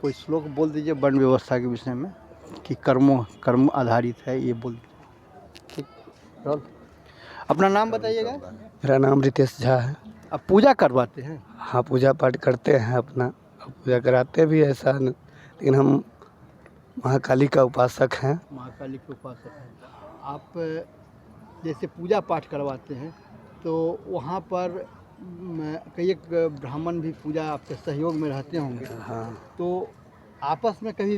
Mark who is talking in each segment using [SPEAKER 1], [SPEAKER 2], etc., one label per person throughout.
[SPEAKER 1] कोई श्लोक बोल दीजिए वर्ण व्यवस्था के विषय में कि कर्म आधारित है, ये बोल दीजिए। ठीक, रोल। अपना नाम बताइएगा।
[SPEAKER 2] मेरा नाम रितेश झा है।
[SPEAKER 1] आप पूजा करवाते हैं?
[SPEAKER 2] हाँ, पूजा पाठ करते हैं अपना, पूजा कराते भी ऐसा लेकिन हम महाकाली का उपासक हैं।
[SPEAKER 1] महाकाली के उपासक हैं आप। जैसे पूजा पाठ करवाते हैं तो वहाँ पर कई एक ब्राह्मण भी पूजा आपके सहयोग में रहते होंगे।
[SPEAKER 2] हाँ।
[SPEAKER 1] तो आपस में कभी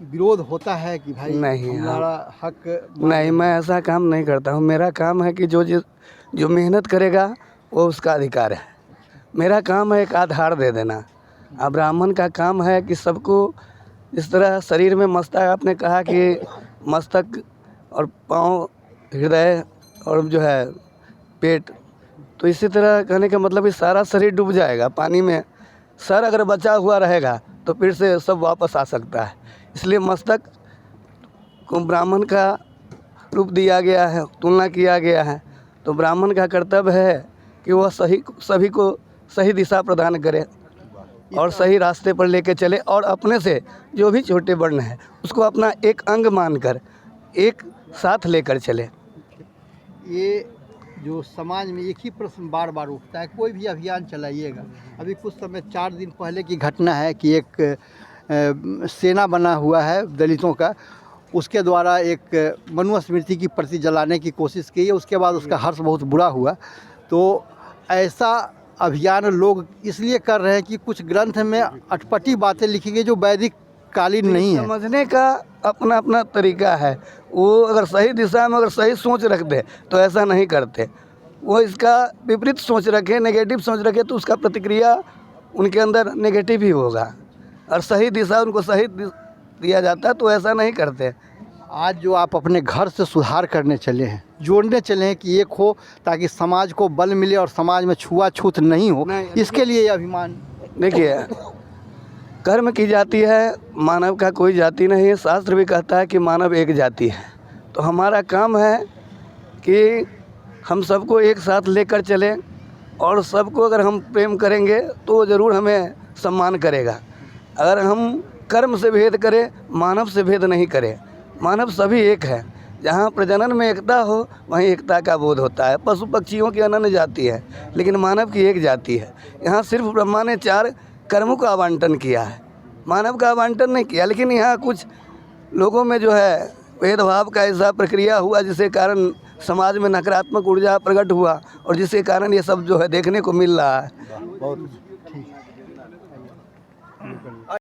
[SPEAKER 1] विरोध होता है कि भाई
[SPEAKER 2] नहीं,
[SPEAKER 1] हमारा हक
[SPEAKER 2] नहीं, मैं ऐसा काम नहीं करता हूँ। मेरा काम है कि जो मेहनत करेगा वो उसका अधिकार है। मेरा काम है एक आधार दे देना। अब ब्राह्मण का काम है कि सबको इस तरह शरीर में मस्तक, आपने कहा कि मस्तक और पाँव, हृदय और जो है पेट, तो इसी तरह कहने का मतलब इस सारा शरीर डूब जाएगा पानी में। सर अगर बचा हुआ रहेगा तो फिर से सब वापस आ सकता है। इसलिए मस्तक को ब्राह्मण का रूप दिया गया है, तुलना किया गया है। तो ब्राह्मण का कर्तव्य है कि वह सभी को सही दिशा प्रदान करे और सही रास्ते पर लेके चले, और अपने से जो भी छोटे वर्ण है उसको अपना एक अंग मानकर एक साथ लेकर चले।
[SPEAKER 1] ये जो समाज में एक ही प्रश्न बार बार उठता है, कोई भी अभियान चलाइएगा। अभी कुछ समय 4 दिन पहले की घटना है कि एक सेना बना हुआ है दलितों का, उसके द्वारा एक मनुस्मृति की प्रति जलाने की कोशिश की है। उसके बाद उसका हर्ष बहुत बुरा हुआ। तो ऐसा अभियान लोग इसलिए कर रहे हैं कि कुछ ग्रंथ में अटपटी बातें लिखी गई जो वैदिक कालीन नहीं है।
[SPEAKER 2] समझने का अपना अपना तरीका है। वो अगर सही दिशा में अगर सही सोच रखते तो ऐसा नहीं करते। वो इसका विपरीत सोच रखे, नेगेटिव सोच रखे, तो उसका प्रतिक्रिया उनके अंदर नेगेटिव ही होगा। और सही दिशा उनको सही दिया जाता है तो ऐसा नहीं करते।
[SPEAKER 1] आज जो आप अपने घर से सुधार करने चले हैं, जोड़ने चले हैं कि एक हो, ताकि समाज को बल मिले और समाज में छुआछूत नहीं हो, इसके लिए ये अभिमान।
[SPEAKER 2] देखिए, कर्म की जाति है, मानव का कोई जाति नहीं है। शास्त्र भी कहता है कि मानव एक जाति है। तो हमारा काम है कि हम सबको एक साथ लेकर चलें, और सबको अगर हम प्रेम करेंगे तो ज़रूर हमें सम्मान करेगा। अगर हम कर्म से भेद करें, मानव से भेद नहीं करें। मानव सभी एक है। जहाँ प्रजनन में एकता हो वहीं एकता का बोध होता है। पशु पक्षियों की अनन्य जाति है, लेकिन मानव की एक जाति है। यहाँ सिर्फ ब्रह्मा ने 4 कर्मों का आवंटन किया है, मानव का आवंटन नहीं किया। लेकिन यहाँ कुछ लोगों में जो है भेदभाव का ऐसा प्रक्रिया हुआ, जिसके कारण समाज में नकारात्मक ऊर्जा प्रकट हुआ, और जिसके कारण ये सब जो है देखने को मिल रहा है।
[SPEAKER 1] बहुत ठीक।